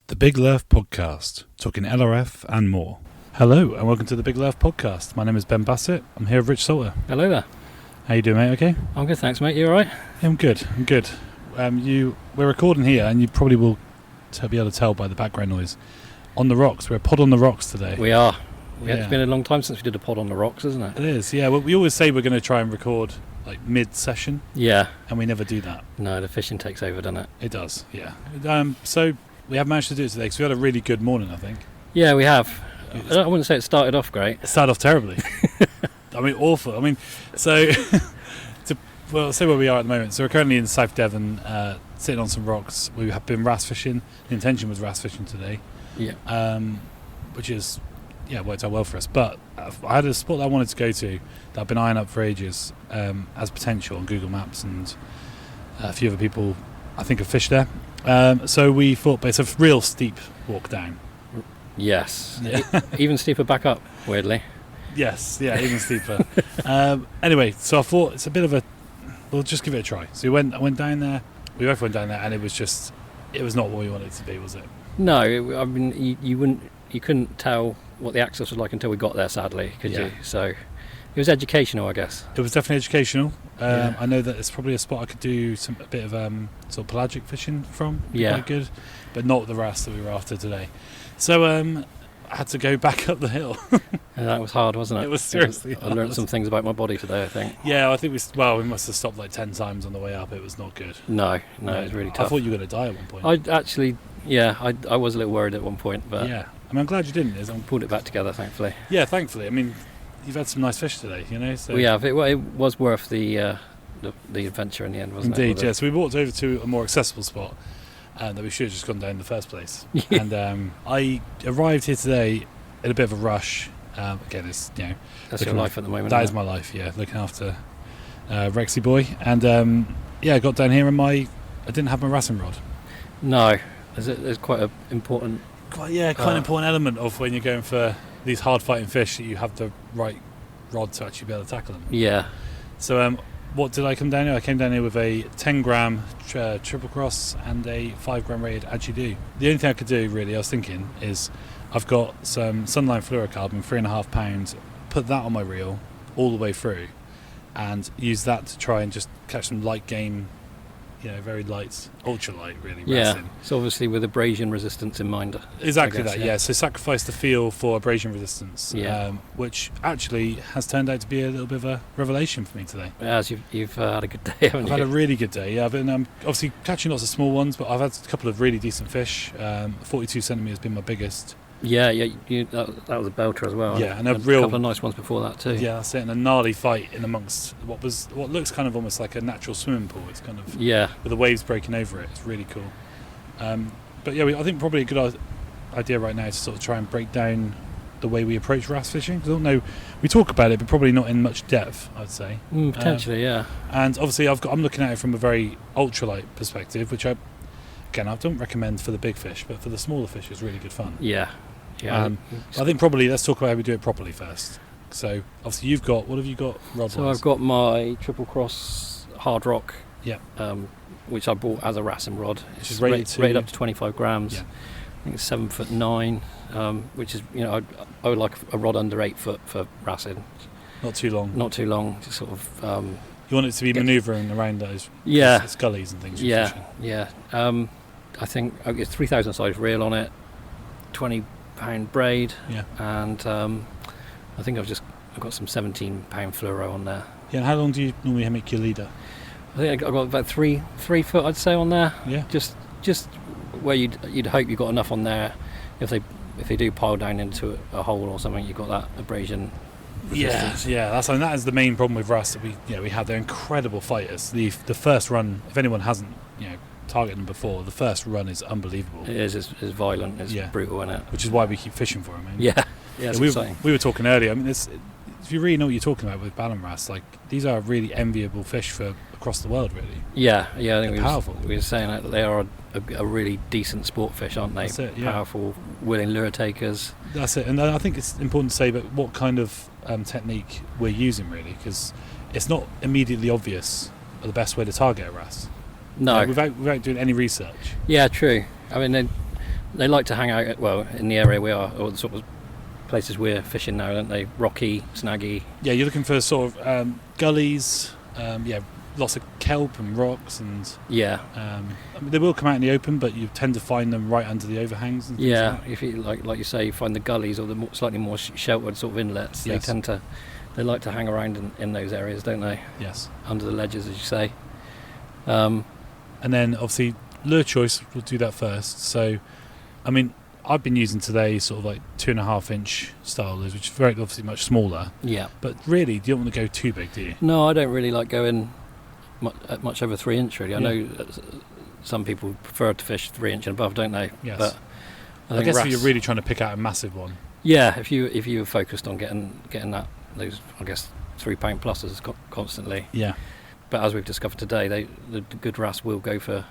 The Big Lerf Podcast, talking LRF and more. Hello and welcome to the Big Lerf Podcast. My name is Ben Bassett. I'm here with Rich Salter. Hello there. How you doing, mate? Okay? I'm good, thanks, mate. You alright? Yeah, I'm good. We're recording here, and you probably will be able to tell by the background noise. On the rocks. We're a pod on the rocks today. We are. It's been a long time since we did a pod on the rocks, isn't it? It is, yeah. Well, we always say we're going to try and record like mid-session. Yeah. And we never do that. No, the fishing takes over, doesn't it? It does, yeah. So we have managed to do it today because we had a really good morning, I think. Yeah, we have. I wouldn't say it started off great. It started off terribly. I mean, awful. I mean, so say where we are at the moment. So we're currently in South Devon, sitting on some rocks. We have been wrasse fishing. The intention was wrasse fishing today. Yeah. Which is, worked out well for us. But I had a spot that I wanted to go to that I've been eyeing up for ages as potential on Google Maps, and a few other people I think have fished there. So we thought, but it's a real steep walk down. Yes. Yeah. Even steeper back up, weirdly. Yes, yeah, even steeper. Anyway, so I thought it's a bit of a, we'll just give it a try. So I went down there, we both went down there, and it was not what we wanted it to be, was it? No, I mean, you couldn't tell what the access was like until we got there, sadly, could you? So it was educational, I guess. It was definitely educational. I know that it's probably a spot I could do a bit of sort of pelagic fishing from. Quite good, but not the wrasse that we were after today. So I had to go back up the hill. And that was hard, wasn't it? It was seriously hard. I learned some things about my body today, I think. Yeah, I think we must have stopped like 10 times on the way up. It was not good. No, it was really tough. I thought you were going to die at one point. I was a little worried at one point, but yeah, I mean, I'm glad you didn't. I pulled it back together, thankfully. Yeah, thankfully. I mean, you've had some nice fish today, you know. So. We have. It was worth the adventure in the end, wasn't it? Indeed, yeah. So we walked over to a more accessible spot that we should have just gone down in the first place. Yeah. And I arrived here today in a bit of a rush. Again, it's that's your life at the moment. That is my life. Yeah, looking after Rexy boy, and I got down here and I didn't have my wrassing rod. No, there's quite an important. Quite an important element of when you're going for these hard fighting fish that you have the right rod to actually be able to tackle them. Yeah. So what did I come down here? I came down here with a 10 gram triple cross and a 5 gram rated Achidu. The only thing I could do really, I was thinking, is I've got some sunline fluorocarbon, 3.5 pounds, put that on my reel all the way through and use that to try and just catch some light game, very light, ultra light really. Yeah, wrestling. so obviously with abrasion resistance in mind. Exactly that, yeah. So sacrifice the feel for abrasion resistance, which actually has turned out to be a little bit of a revelation for me today. As you've had a good day, haven't you? I've had a really good day, yeah. I've been obviously catching lots of small ones, but I've had a couple of really decent fish. 42 centimetres has been my biggest. Yeah, that was a belter as well. Yeah, and a couple of nice ones before that too. Yeah, that's it. And a gnarly fight in amongst what looks kind of almost like a natural swimming pool. It's kind of with the waves breaking over it. It's really cool. But I think probably a good idea right now is to sort of try and break down the way we approach wrasse fishing. Because I don't know, we talk about it, but probably not in much depth, I'd say. Potentially, yeah. And obviously, I'm looking at it from a very ultralight perspective, which I don't recommend for the big fish, but for the smaller fish, it's really good fun. Yeah. I think probably let's talk about how we do it properly first. So obviously what have you got rod-wise? So I've got my triple cross hard rock, which I bought as a wrassing rod. Which is rated up to 25 grams. Yeah. I think it's 7'9", which is I would like a rod under 8 foot for wrassing. Not too long. Just sort of. You want it to be manoeuvring around those scullies and things. Yeah. I think I get 3,000 size reel on it, 20-pound braid, and I think I've got some 17-pound fluoro on there. Yeah, and how long do you normally make your leader? I think I've got about 3 foot, I'd say, on there. Yeah. Just where you'd hope you've got enough on there. If they do pile down into a hole or something, you've got that abrasion resistance. That is the main problem with wrasse that we have. They're incredible fighters. The first run, if anyone hasn't targeted them before, the first run is unbelievable. It is. It's violent. It's brutal, isn't it? Which is why we keep fishing for them. It's exciting. We were talking earlier. I mean, if you really know what you're talking about with ballan wrasse, like these are really enviable fish for across the world, really. Yeah. I think powerful. We were saying that they are a really decent sport fish, aren't they? That's it, yeah. Powerful, willing lure takers. That's it. And I think it's important to say about what kind of technique we're using, really, because it's not immediately obvious the best way to target a wrasse. No. Without doing any research. Yeah, true. I mean, They like to hang out, in the area we are, or the sort of places we're fishing now, don't they? Rocky, snaggy. Yeah, you're looking for sort of gullies, lots of kelp and rocks, and they will come out in the open, but you tend to find them right under the overhangs. And if you like you say, you find the gullies or the slightly more sheltered sort of inlets. Yes. They like to hang around in those areas, don't they? Yes. Under the ledges, as you say. And then obviously lure choice, we'll do that first. So, I mean, I've been using today sort of like 2.5 inch style lures, which is very obviously much smaller. Yeah. But really, you don't want to go too big, do you? No, I don't really like going much over 3 inch, really. I know some people prefer to fish 3 inch and above, don't they? Yes. But I guess if you're really trying to pick out a massive one. Yeah, if you were focused on getting those, I guess, £3 pluses constantly. Yeah. But as we've discovered today, the good wrasse will go for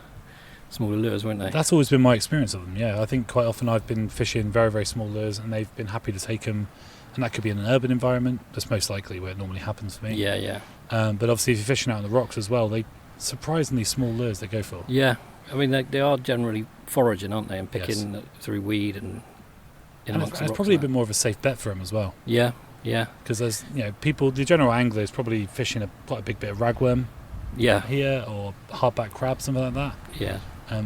smaller lures, won't they? That's always been my experience of them. Yeah, I think quite often I've been fishing very, very small lures, and they've been happy to take them. And that could be in an urban environment. That's most likely where it normally happens for me. Yeah, yeah. But obviously, if you're fishing out on the rocks as well, they surprisingly small lures they go for. Yeah, I mean they are generally foraging, aren't they, and picking through weed and. It's probably a bit more of a safe bet for them as well. Yeah, yeah. Because there's people. The general angler is probably fishing quite a big bit of ragworm. Yeah. Here or hardback crab, something like that. Yeah.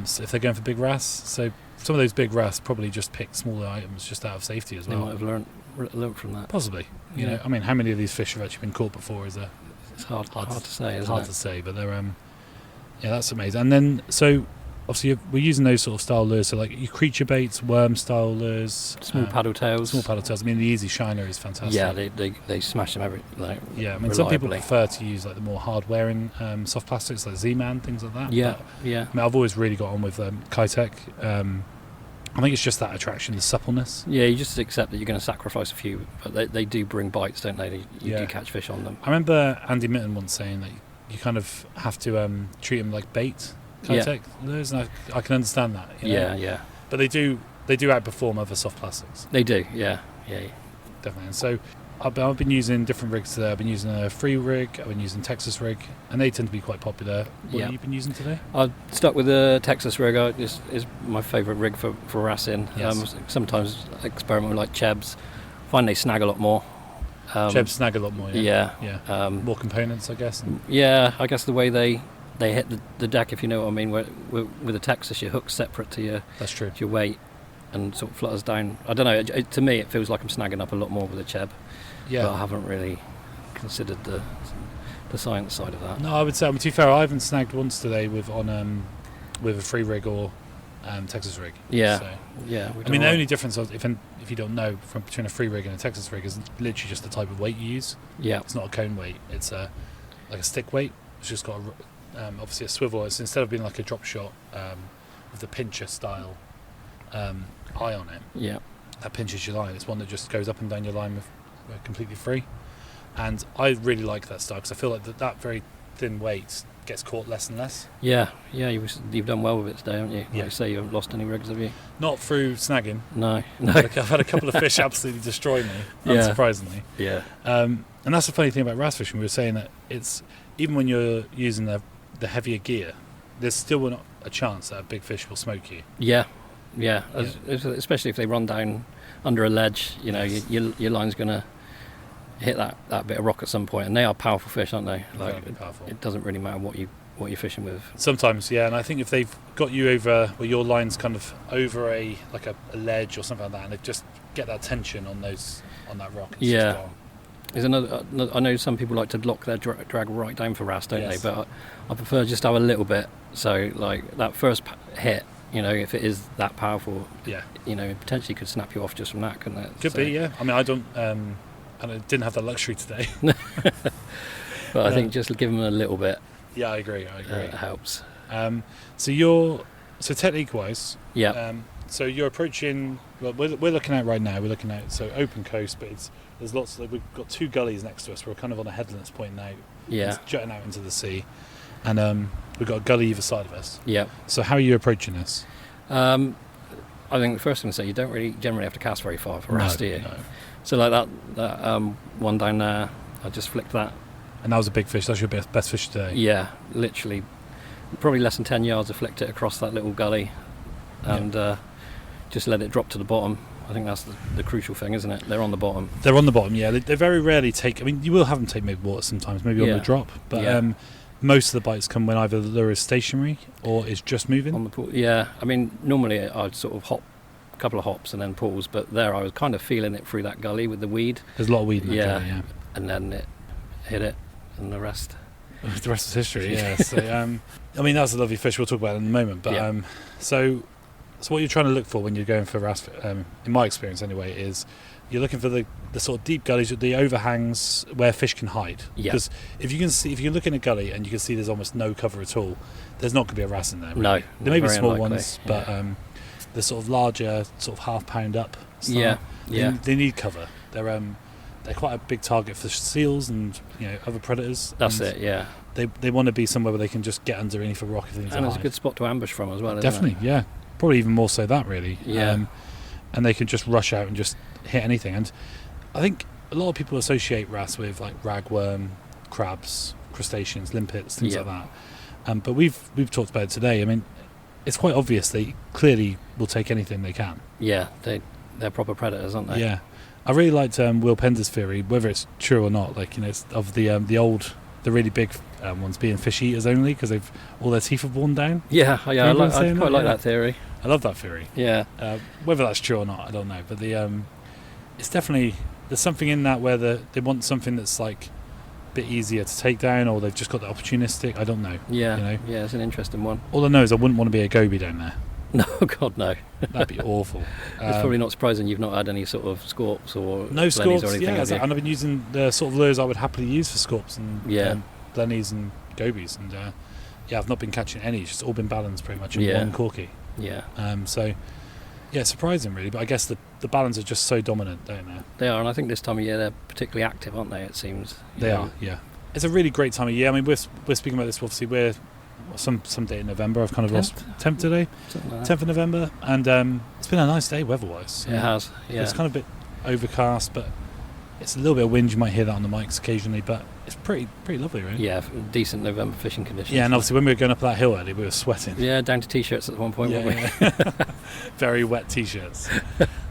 So if they're going for big wrasse, so some of those big wrasse probably just pick smaller items just out of safety as well. They might have learned from that. Possibly. You know, I mean, how many of these fish have actually been caught before? It's hard to say. It's hard to say, but they're that's amazing. And then so obviously we're using those sort of style lures, so like your creature baits, worm style lures, small paddle tails. Small paddle tails. I mean, the easy shiner is fantastic. Yeah, they smash them I mean, some people prefer to use like the more hard wearing soft plastics like Z-Man, things like that. Yeah, yeah. I mean, I've always really got on with Kitech. I think it's just that attraction, the suppleness. Yeah, you just accept that you're going to sacrifice a few, but they do bring bites, don't they? You do catch fish on them. I remember Andymytton once saying that you kind of have to treat them like bait. Kitech lures, and I can understand that. Yeah. But they do outperform other soft plastics. They do, yeah. Definitely. And so I've been using different rigs today. I've been using a free rig, I've been using Texas rig, and they tend to be quite popular. What have you been using today? I've stuck with the Texas rig. Is my favourite rig for wrassing. Yes. Sometimes experiment with like chebs. Find they snag a lot more. Chebs snag a lot more. Yeah. More components, I guess. Yeah, I guess the way they hit the deck, if you know what I mean. With a Texas, your hook's separate to your weight, and sort of flutters down. I don't know. To me, it feels like I'm snagging up a lot more with a cheb. Yeah. But I haven't really considered the science side of that. No, I would say. I mean, to be fair, I haven't snagged once today with a free rig or Texas rig. Yeah. So, yeah. I mean, the only difference, if you don't know, between a free rig and a Texas rig is literally just the type of weight you use. Yeah. It's not a cone weight. It's like a stick weight. It's just got obviously a swivel. It's instead of being like a drop shot with the pincher style eye on it. Yeah. That pinches your line. It's one that just goes up and down your line completely free. And I really like that style because I feel like that very thin weight gets caught less and less. Yeah. You've done well with it today, haven't you? Yeah. Like you say, you haven't lost any rigs, have you? Not through snagging. No. I've had a couple of fish absolutely destroy me, unsurprisingly. Yeah. And that's the funny thing about wrasse fishing. We were saying that it's even when you're using the heavier gear, there's still a chance that a big fish will smoke you. Yeah. Especially if they run down under a ledge, your line's going to hit that bit of rock at some point, and they are powerful fish, aren't they? Very powerful. It doesn't really matter what you're fishing with. Sometimes, yeah, and I think if they've got you over where your line's kind of over a ledge or something like that, and they just get that tension on that rock. Yeah. There's another. I know some people like to lock their drag right down for wrasse, don't they? But I prefer just to have a little bit. So like that first hit, if it is that powerful, it potentially could snap you off just from that, couldn't it? Could be, yeah. I mean, I didn't have that luxury today. But I think just give them a little bit. Yeah, I agree. It helps. So technique-wise, so you're approaching. Well, we're looking at right now. We're looking at open coast, but there's lots. We've got two gullies next to us. We're kind of on a headland that's pointing out. Yeah. It's jutting out into the sea, and we've got a gully either side of us. Yeah. So how are you approaching this? I think the first thing to say, you don't really generally have to cast very far for wrasse, do you? No. So like that one down there, I just flicked that. And that was a big fish. That's your best fish today. Yeah, literally, probably less than 10 yards. I flicked it across that little gully, and just let it drop to the bottom. I think that's the crucial thing, isn't it? They're on the bottom. They're on the bottom, yeah. They very rarely take... I mean, you will have them take maybe water sometimes, maybe on the drop. But most of the bites come when either the lure is stationary or is just moving. On the pool, yeah. I mean, normally I'd sort of hop a couple of hops and then pause, but there I was kind of feeling it through that gully with the weed. There's a lot of weed in that gully, yeah. And then it hit it, and the rest... The rest is history, yeah. So, I mean, that's a lovely fish. We'll talk about it in a moment. But so what you're trying to look for when you're going for wrasse, in my experience anyway, is you're looking for the sort of deep gullies, the overhangs where fish can hide. Because if you look in a gully and you can see there's almost no cover at all, there's not going to be a wrasse in there. Really. No, there may be small ones, but the sort of larger, sort of half pound up style, they need cover. They're quite a big target for seals and other predators. That's it, yeah. They want to be somewhere where they can just get underneath a rock if things. And it's a good spot to ambush from as well. Definitely, isn't it? Yeah. Probably even more so that really. Yeah. And they can just rush out and just hit anything. And I think a lot of people associate wrasse with like ragworm, crabs, crustaceans, limpets, things like that. But we've talked about it today. I mean, it's quite obvious they clearly will take anything they can. Yeah, they're proper predators, aren't they? Yeah. I really liked Will Pender's theory, whether it's true or not. Like it's of the really big ones being fish eaters only because all their teeth are worn down. Yeah, I quite like that theory. I love that theory. Yeah. Whether that's true or not, I don't know. But it's definitely there's something in that where they want something that's like a bit easier to take down, or they've just got the opportunistic. I don't know. Yeah. Yeah, it's an interesting one. All I know is I wouldn't want to be a goby down there. No, God, no. That'd be awful. It's probably not surprising you've not had any sort of scorps or no scorps or anything. Yeah, and I've been using the sort of lures I would happily use for scorps and blennies and gobies, and I've not been catching any. It's just all been balanced pretty much in one corky. Yeah. So, surprising really, but I guess the balance are just so dominant, don't they? They are, and I think this time of year they're particularly active, aren't they? It seems. They are. Yeah. It's a really great time of year. I mean, we're speaking about this. Obviously, we're some day in November. I've kind of lost 10th today, 10th of November, and it's been a nice day weather-wise. It has. Yeah. It's kind of a bit overcast, but it's a little bit of wind. You might hear that on the mics occasionally, but it's pretty lovely, right? Yeah, decent November fishing conditions. Yeah, and obviously when we were going up that hill early, we were sweating. Yeah, down to t-shirts at one point, weren't we? Very wet t-shirts.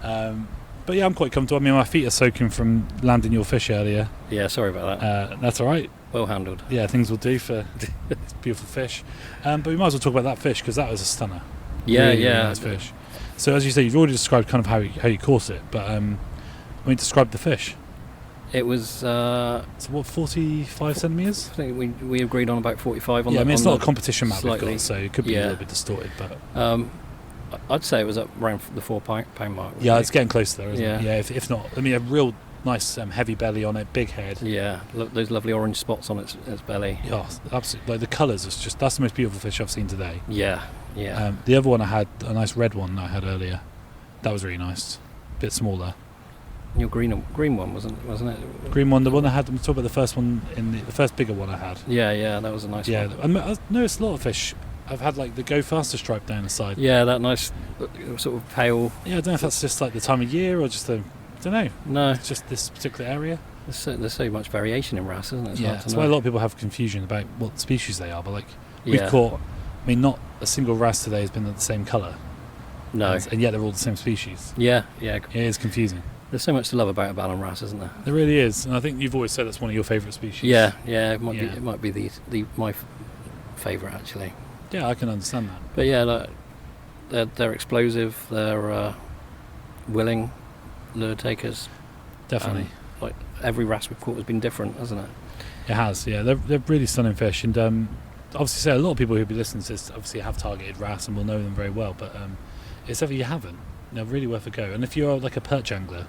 But yeah, I'm quite comfortable. I mean, my feet are soaking from landing your fish earlier. Yeah, sorry about that. That's all right. Well handled. Yeah, things will do for this beautiful fish. But we might as well talk about that fish because that was a stunner. Yeah, really nice fish. So as you say, you've already described kind of how you caught it, but describe the fish. It was so what, 45 centimetres? I think we agreed on about 45 on the... Yeah, I mean, it's not a competition map slightly, we've got, so it could be a little bit distorted, but... I'd say it was up around the 4 pound mark. Yeah, it's getting close there, isn't it? Yeah, if not... I mean, a real nice heavy belly on it, big head. Yeah, those lovely orange spots on its belly. Yeah, absolutely. Like the colours, that's the most beautiful fish I've seen today. Yeah. The other one I had, a nice red one I had earlier, that was really nice. A bit smaller. Your green one wasn't it? Green one, the one I had. I'm talking about the first one the first bigger one I had. Yeah, that was a nice one. Yeah, I noticed a lot of fish. I've had like the go faster stripe down the side. Yeah, that nice sort of pale. Yeah, I don't know if that's just like the time of year or just I don't know. No, it's just this particular area. There's so much variation in wrasse, isn't it? That's why a lot of people have confusion about what species they are. But like we've caught, I mean, not a single wrasse today has been the same colour. No, and yet they're all the same species. Yeah. It is confusing. There's so much to love about a Ballon wrasse, isn't there? There really is, and I think you've always said that's one of your favourite species. Yeah, it might be my favourite actually. Yeah, I can understand that. But yeah, they're explosive. They're willing lure takers. Definitely. Like every wrasse we've caught has been different, hasn't it? It has. Yeah, they're really stunning fish, and obviously, a lot of people who'll be listening to this obviously have targeted wrasse and will know them very well. But it's if you haven't, they're really worth a go. And if you're like a perch angler,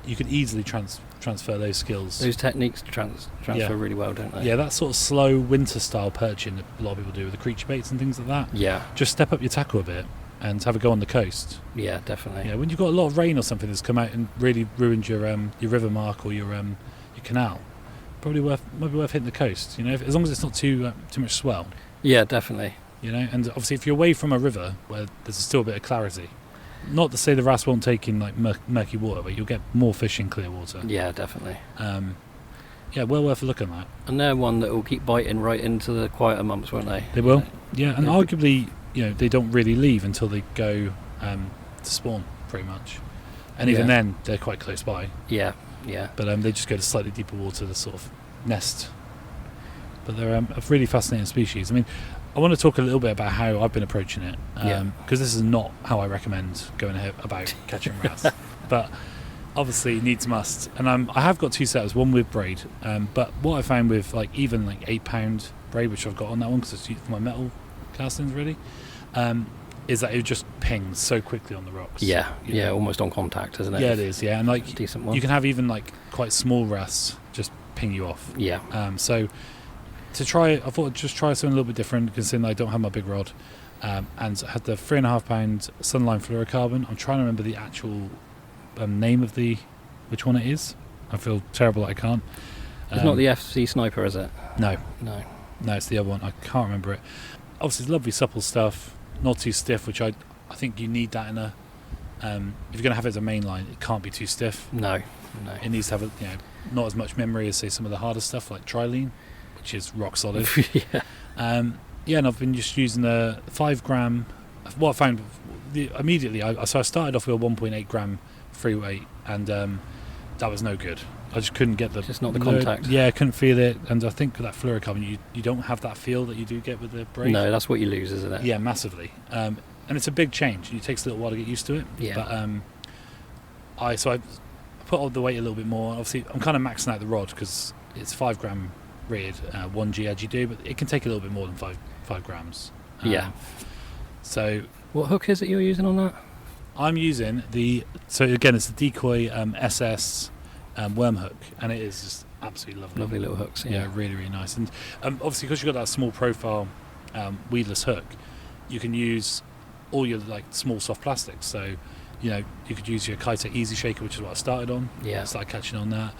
you can easily transfer those skills. Those techniques transfer really well, don't they? Yeah, that sort of slow winter style perching that a lot of people do with the creature baits and things like that. Yeah. Just step up your tackle a bit and have a go on the coast. Yeah, definitely. Yeah, when you've got a lot of rain or something that's come out and really ruined your river mark or your canal, might be worth hitting the coast. As long as it's not too much swell. Yeah, definitely. And obviously if you're away from a river where there's still a bit of clarity, not to say the wrasse won't take in like murky water, but you'll get more fish in clear water. Yeah, definitely. Well worth a look at that. And they're one that will keep biting right into the quieter months, won't they? They will. Yeah, and arguably, they don't really leave until they go to spawn, pretty much. And even then, they're quite close by. Yeah. But they just go to slightly deeper water to sort of nest. But they're a really fascinating species. I mean, I want to talk a little bit about how I've been approaching it, because this is not how I recommend going about catching wrasse. But obviously, needs must. And I have got 2 setups, one with braid. But what I found with even 8-pound braid, which I've got on that one because it's used for my metal castings really, is that it just pings so quickly on the rocks. Yeah, almost on contact, isn't it? Yeah, it is. Yeah, and decent one. You can have even quite small wrasse just ping you off. Yeah. So to try it, I thought I'd just try something a little bit different, considering I don't have my big rod, and I had the 3.5-pound Sunline fluorocarbon. I'm trying to remember the actual name of which one it is. I feel terrible that I can't. It's not the FC Sniper, is it? No, it's the other one. I can't remember it. Obviously, it's lovely supple stuff. Not too stiff, which I think you need that in a. If you're going to have it as a main line, it can't be too stiff. No. It needs to have not as much memory as say some of the harder stuff like trilene, which is rock solid. Yeah. And I've been just using a 5 gram. What I found immediately, I started off with a 1.8 gram free weight, and that was no good. I just couldn't get just not the contact. Yeah, I couldn't feel it, and I think with that fluorocarbon, you don't have that feel that you do get with the braid. No, that's what you lose, isn't it? Yeah, massively. And it's a big change. It takes a little while to get used to it. Yeah. But I put on the weight a little bit more. Obviously, I'm kind of maxing out the rod because it's 5 gram reared, 1G edgy do, but it can take a little bit more than 5 grams. So what hook is it you're using on that? I'm using it's the Decoy SS worm hook, and it is just absolutely lovely. Lovely little hooks. Yeah, really, really nice. And obviously, because you've got that small profile weedless hook, you can use all your small soft plastics. So you could use your Kaita Easy Shaker, which is what I started on. Yeah. I started catching on that.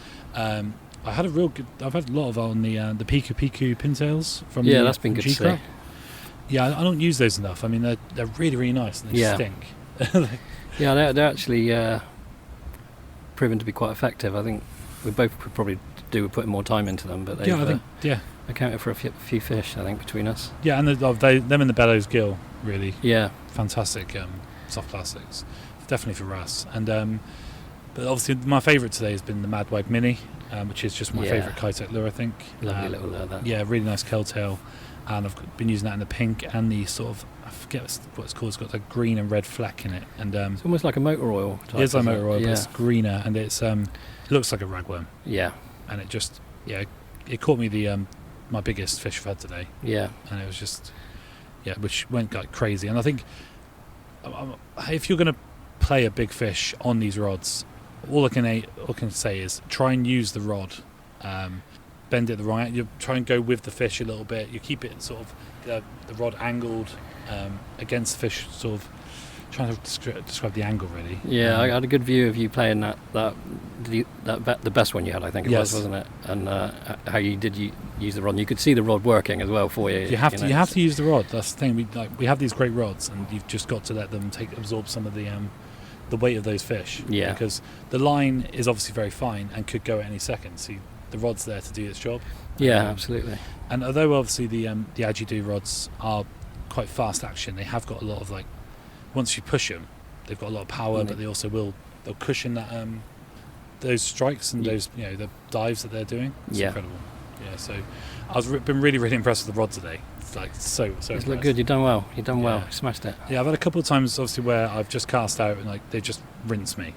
I've had a lot of on the Piku pintails from that's been good to see. Yeah, I don't use those enough. I mean, they're really, really nice, and they stink. Yeah, they're actually proven to be quite effective. I think we both could probably do with putting more time into them, but they've accounted for a few fish, I think, between us. Yeah, and them and the Bellows Gill, really. Yeah. Fantastic soft plastics. Definitely for wrasse. And but obviously my favourite today has been the Mad Wag Mini, which is just my favourite Kitec lure, I think. Lovely little lure, that. Yeah, really nice tail. And I've been using that in the pink and the sort of, I forget what it's called, it's got a green and red fleck in it. And it's almost like a motor oil type. It is like motor oil, but it's greener, and it looks like a ragworm. Yeah. And it just, it caught me my biggest fish I've had today. Yeah. And it was just, which went crazy. And I think if you're going to play a big fish on these rods, all I can say is try and use the rod, bend it the right. You try and go with the fish a little bit. You keep it sort of the rod angled against the fish, sort of trying to describe the angle really. Yeah, I had a good view of you playing the best one you had, I think it was, wasn't it? And how you use the rod. And you could see the rod working as well for you. You have to use the rod. That's the thing. We have these great rods, and you've just got to let them absorb some of the weight of those fish. Yeah. Because the line is obviously very fine and could go at any second. So the rod's there to do its job. Yeah, absolutely. And although obviously the Agidu rods are quite fast action, they have got a lot of once you push them, they've got a lot of power, but they'll cushion that those strikes and those the dives that they're doing. It's incredible. Yeah, so I've been really, really impressed with the rod today. It's so it's looked good. You've done well. You've done well. You smashed it. Yeah, I've had a couple of times obviously where I've just cast out and they just rinsed me.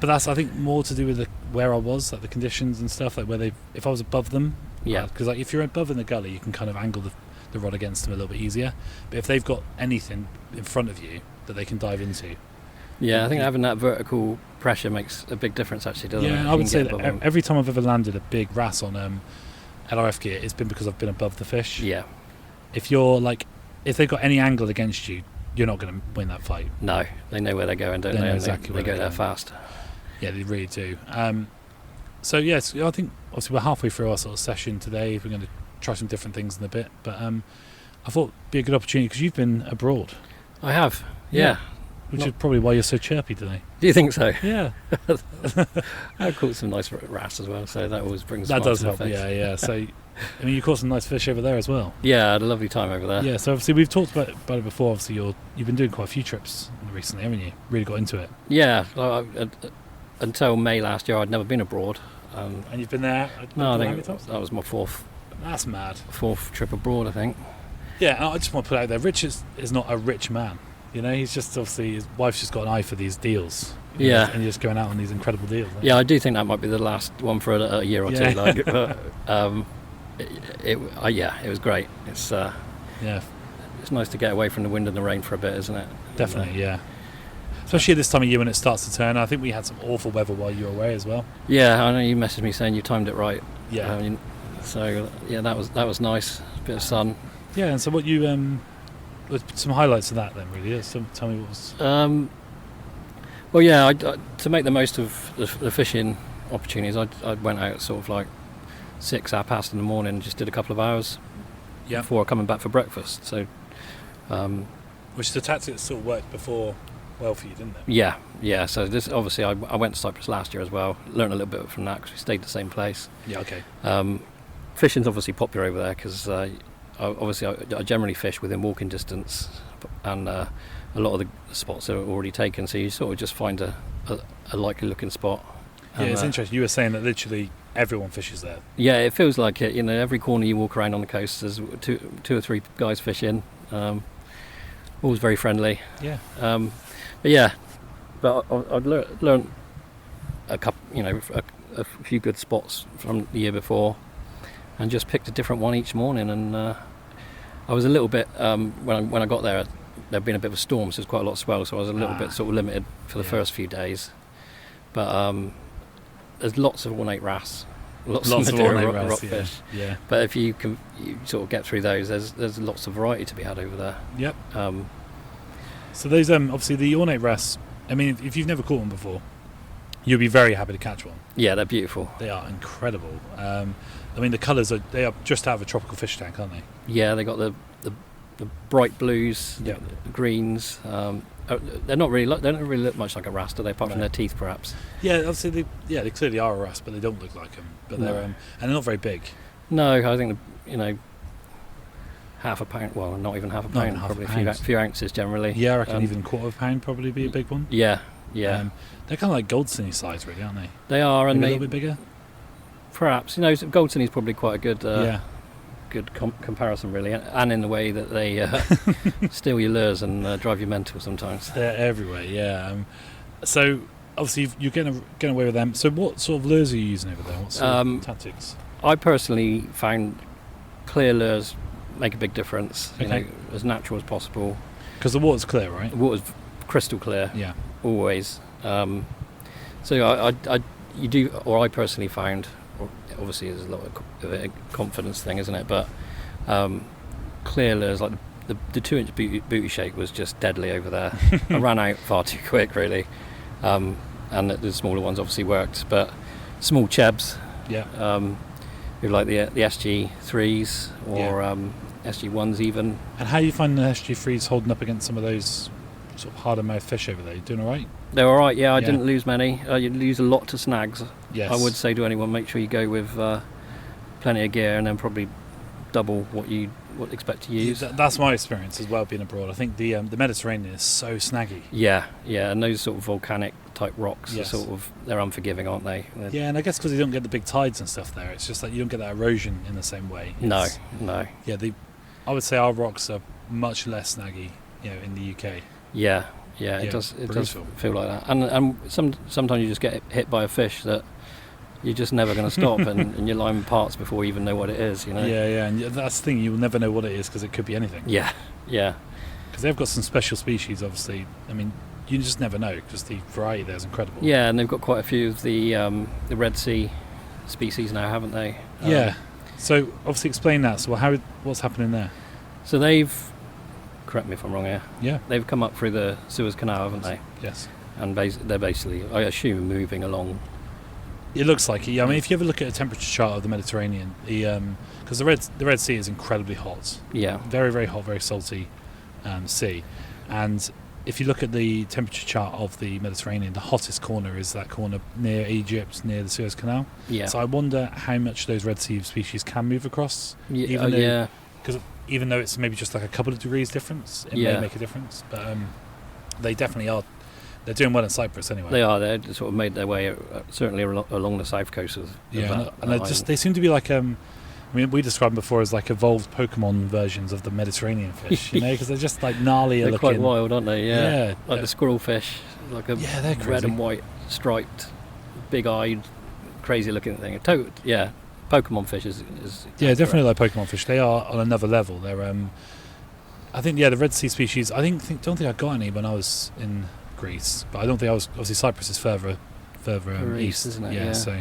But that's, I think, more to do with where I was, the conditions and stuff, if I was above them. Yeah. Because if you're above in the gully, you can kind of angle the rod against them a little bit easier. But if they've got anything in front of you that they can dive into. Yeah, I think having that vertical pressure makes a big difference, actually, doesn't it? Yeah, I would say that every time I've ever landed a big wrasse on LRF gear, it's been because I've been above the fish. Yeah. If they've got any angle against you, you're not going to win that fight. No, they know where they're going, don't they? Know exactly where they go there fast. Yeah, they really do. So yes, I think obviously we're halfway through our sort of session today. We're going to try some different things in a bit, but I thought it'd be a good opportunity because you've been abroad. I have, yeah. Which is probably why you're so chirpy today. Do you think so? Yeah. I caught some nice wrasse as well, so that always brings. That does help. Face. Yeah. So, I mean, you caught some nice fish over there as well. Yeah, I had a lovely time over there. Yeah. So obviously we've talked about it before. Obviously you've been doing quite a few trips recently, haven't you? Really got into it. Yeah. Until May last year, I'd never been abroad. And you've been there? No, I think that was my fourth. That's mad. Fourth trip abroad, I think. Yeah, and I just want to put out there, Rich is not a rich man. You know, he's just obviously, his wife's just got an eye for these deals. Yeah. And you're just going out on these incredible deals. Yeah, I do think that might be the last one for a year or two. Like, but, it was great. It's it's nice to get away from the wind and the rain for a bit, isn't it? Definitely, yeah. Especially this time of year when it starts to turn. I think we had some awful weather while you were away as well. Yeah, I know you messaged me saying you timed it right. Yeah. So yeah, that was nice. A bit of sun. Yeah, and so what you some highlights of that then, really. Yeah, so tell me what was. Well, yeah, I, to make the most of the fishing opportunities, I went out sort of like 6:30 in the morning and just did a couple of hours before coming back for breakfast. So, which is the tactic that sort of worked before well for you, didn't it? Yeah. So this obviously I went to Cyprus last year as well. Learned a little bit from that because we stayed the same place. Yeah. Okay. Fishing's obviously popular over there because I generally fish within walking distance, and a lot of the spots are already taken. So you sort of just find a likely looking spot. Yeah, it's interesting. You were saying that literally everyone fishes there. Yeah, it feels like it. You know, every corner you walk around on the coast, there's two or three guys fishing. Always very friendly. Yeah. But I'd learned a couple, a few good spots from the year before, and just picked a different one each morning. And I was a little bit when I got there, there'd been a bit of a storm, so there's quite a lot of swell. So I was a little bit sort of limited for the first few days. But there's lots of ornate wrasse, lots of ornate rockfish. Yeah. But if you sort of get through those, there's lots of variety to be had over there. Yep. So those obviously the ornate wrasse. I mean, if you've never caught one before, you'll be very happy to catch one. Yeah, they're beautiful. They are incredible. I mean, the colours they are just out of a tropical fish tank, aren't they? Yeah, they got the bright blues, the greens. They don't really look much like a wrasse, do they? Apart from their teeth, perhaps. Yeah, obviously, they clearly are a wrasse, but they don't look like them. But they're and they're not very big. No, I think half a pound. Well, not even half a pound. Probably a few ounces generally. Yeah, I reckon even quarter of a pound probably be a big one. Yeah. They're kind of like Goldstein size, really, aren't they? They are, and maybe a little bit bigger. Perhaps Goldstein is probably quite a good. Good comparison, really, and in the way that they steal your lures and drive you mental sometimes. They're everywhere, yeah. So obviously you're getting away with them. So what sort of lures are you using over there? What sort of tactics? I personally found clear lures make a big difference. Okay. As natural as possible. Because the water's clear, right? The water's crystal clear. Yeah. Always. So I personally found. Obviously, there's a lot of a confidence thing, isn't it? But clear lures, like the 2-inch booty shake was just deadly over there. I ran out far too quick, really. And the smaller ones obviously worked, but small chebs. Yeah. With like the SG3s or SG1s even. And how do you find the SG3s holding up against some of those sort of harder mouth fish over there? You doing all right? They're all right. Yeah, I didn't lose many. You lose a lot to snags. Yes. I would say to anyone, make sure you go with plenty of gear and then probably double what you expect to use. That's my experience as well, being abroad. I think the Mediterranean is so snaggy. Yeah, and those sort of volcanic type rocks are they're unforgiving, aren't they? Yeah, and I guess because you don't get the big tides and stuff there, it's just like you don't get that erosion in the same way. No. Yeah, I would say our rocks are much less snaggy, in the UK. Yeah, it does feel like that. And sometimes you just get hit by a fish that you're just never going to stop, and your line parts before you even know what it is. Yeah, and that's the thing. You'll never know what it is because it could be anything. Yeah. Because they've got some special species, obviously. I mean, you just never know because the variety there is incredible. Yeah, and they've got quite a few of the Red Sea species now, haven't they? Yeah. So obviously, explain that. So what's happening there? So they've. Correct me if I'm wrong here. Yeah. They've come up through the Suez Canal, haven't they? Yes. And they're basically, I assume, moving along. It looks like it. Yeah. I mean, if you ever look at a temperature chart of the Mediterranean, because the Red Sea is incredibly hot. Yeah. Very, very hot, very salty sea, and if you look at the temperature chart of the Mediterranean, the hottest corner is that corner near Egypt, near the Suez Canal. Yeah. So I wonder how much those Red Sea species can move across. Yeah. Because even though it's maybe just like a couple of degrees difference, it may make a difference. But they definitely are. They're doing well in Cyprus anyway. They are. They sort of made their way certainly along the south coast of that. And they seem to be like I mean, we described them before as like evolved Pokemon versions of the Mediterranean fish, you know, because they're just like gnarlier they're looking. Quite wild, aren't they? Yeah. Like the squirrel fish, like a they're crazy. red and white striped, big-eyed, crazy-looking thing. Pokemon fish is definitely like Pokemon fish. They are on another level. They're I think the Red Sea species. I don't think I got any when I was in Greece, but I don't think I was. Obviously, Cyprus is further east, isn't it? Yeah. So,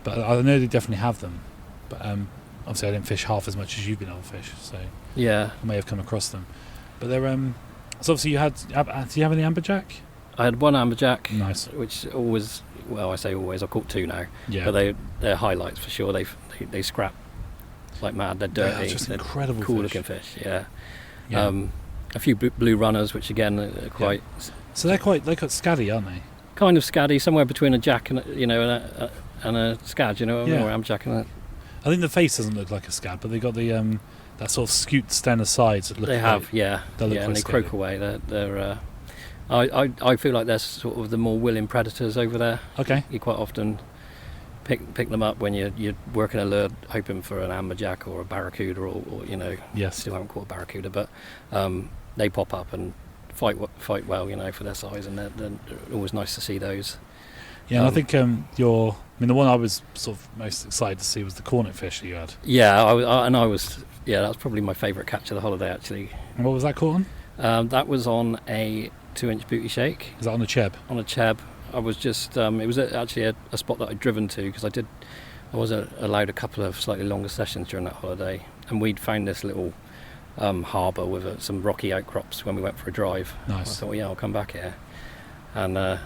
but I know they definitely have them. But obviously, I didn't fish half as much as you've been able to fish, so I may have come across them. But they're so obviously do you have any amberjack? I had one amberjack. Nice. Which always, I say always. I've caught two now. Yeah. But they're highlights for sure. They scrap like mad. They're dirty. They're just incredible. Cool looking fish. Yeah. A few blue runners, which again are quite. Yeah. So they're quite scaddy, aren't they? Kind of scaddy, somewhere between a jack and a scad. You know, or amberjack and a. I think the face doesn't look like a scad, but they got the that sort of scooped stand sides that look. They have, yeah, and they croak away. They're I feel like they're sort of the more willing predators over there. Okay. You quite often pick them up when you're working a lure, hoping for an amberjack or a barracuda, or you know. Yes. Still haven't caught a barracuda, but they pop up and fight well, you know, for their size, and they're always nice to see those. Yeah, and I think the one I was sort of most excited to see was the cornet fish that you had. Yeah, that was probably my favourite catch of the holiday, actually. And what was that caught on? That was on a 2-inch booty shake. Is that on a cheb? On a cheb. I was just, it was actually a spot that I'd driven to, because I was allowed a couple of slightly longer sessions during that holiday, and we'd found this little harbour with some rocky outcrops when we went for a drive. Nice. I thought, I'll come back here. And I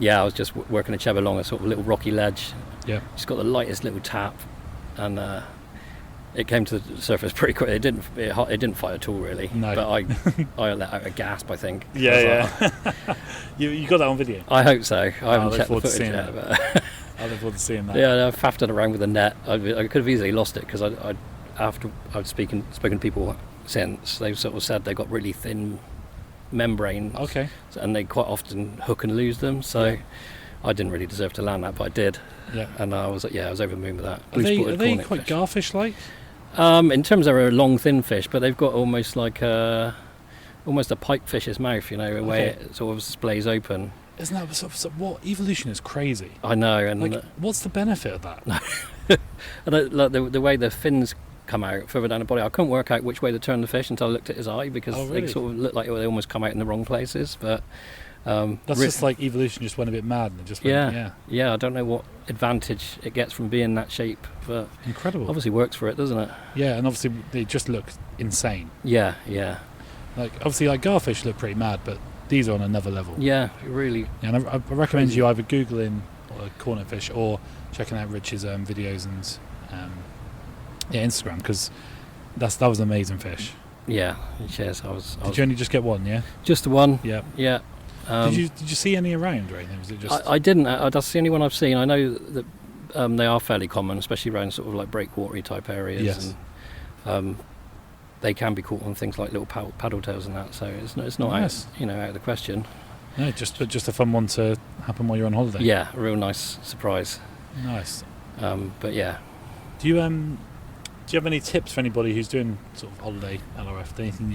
was just working a cheb along a sort of little rocky ledge. Yeah. Just got the lightest little tap, and it came to the surface pretty quick. It didn't fight at all, really. No. But I let out a gasp, I think. Yeah. You got that on video? I hope so. I haven't checked the footage yet. But I look forward to seeing that. Yeah, I faffed it around with the net. I could have easily lost it, because after I'd spoken to people since, they've sort of said they got really thin membrane. Okay. And they quite often hook and lose them. So I didn't really deserve to land that, but I did. Yeah. And I was over the moon with that. Are they quite garfish-like? In terms of they're a long, thin fish, but they've got almost like almost a pipefish's mouth, you know, the way it sort of splays open. Isn't that what evolution is crazy? I know, and what's the benefit of that? And the way the fins come out further down the body, I couldn't work out which way to turn the fish until I looked at his eye, because they sort of look like they almost come out in the wrong places. But that's just like evolution just went a bit mad and it just went, yeah. I don't know what advantage it gets from being that shape, but incredible. Obviously works for it, doesn't it? Yeah, and obviously they just look insane. Yeah. Like obviously, like garfish look pretty mad, but these are on another level. Yeah, really. Yeah, and I recommend you either googling cornet fish or checking out Rich's videos and Instagram, because that was an amazing fish. Yeah, cheers. Did you only just get one? Yeah, just the one. Yeah. Did you see any around or anything? Was it just? I didn't. That's the only one I've seen. I know that they are fairly common, especially around sort of like breakwatery type areas. Yes. And they can be caught on things like little paddle tails and that. So it's not nice. out of the question. No, just a fun one to happen while you're on holiday. Yeah, a real nice surprise. Nice. But yeah. Do you have any tips for anybody who's doing sort of holiday LRF? Anything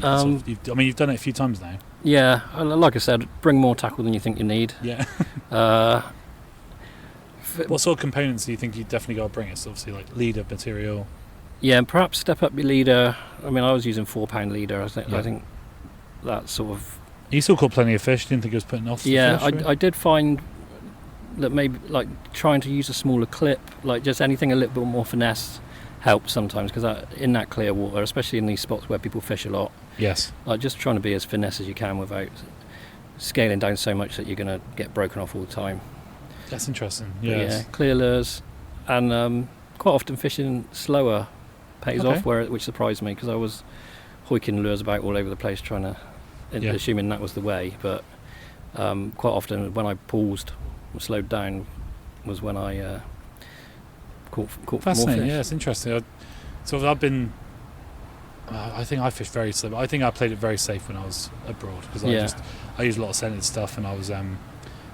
you've done it a few times now. Yeah, like I said, bring more tackle than you think you need. Yeah. What sort of components do you think you definitely got to bring? It's obviously like leader material. Yeah, and perhaps step up your leader. I mean, I was using 4-pound leader. I think that sort of. You still caught plenty of fish. Didn't think it was putting off. Yeah, the fish, I did find that maybe like trying to use a smaller clip, like just anything a little bit more finesse, helps sometimes, because in that clear water, especially in these spots where people fish a lot. Yes. Like just trying to be as finesse as you can without scaling down so much that you're going to get broken off all the time. That's interesting. Yes. Yeah, clear lures, and quite often fishing slower pays off, which surprised me, because I was hoiking lures about all over the place trying to assuming that was the way. But quite often when I paused and slowed down was when I caught more Fascinating. fish. Yeah, it's interesting. I've been. I think I fished very slow. But I think I played it very safe when I was abroad because I used a lot of scented stuff, and I was a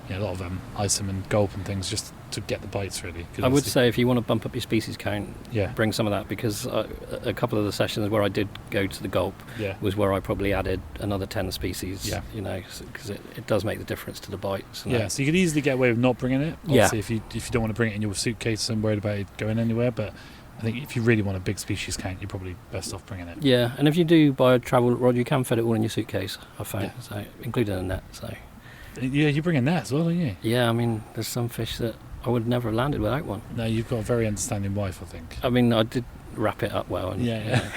lot of isom and gulp and things just to get the bites really. I would say if you want to bump up your species count, yeah, bring some of that, because a couple of the sessions where I did go to the gulp was where I probably added another 10 species. Yeah, because it does make the difference to the bites. Yeah, so you could easily get away with not bringing it. Obviously, if you don't want to bring it in your suitcase and worried about it going anywhere, but I think if you really want a big species count, you're probably best off bringing it. Yeah, and if you do buy a travel rod, you can fit it all in your suitcase, I found, so including a net. So yeah, you bring a net as well, don't you? Yeah, I mean, there's some fish that I would never have landed without one. No, you've got a very understanding wife, I think. I mean, I did wrap it up well. And, yeah.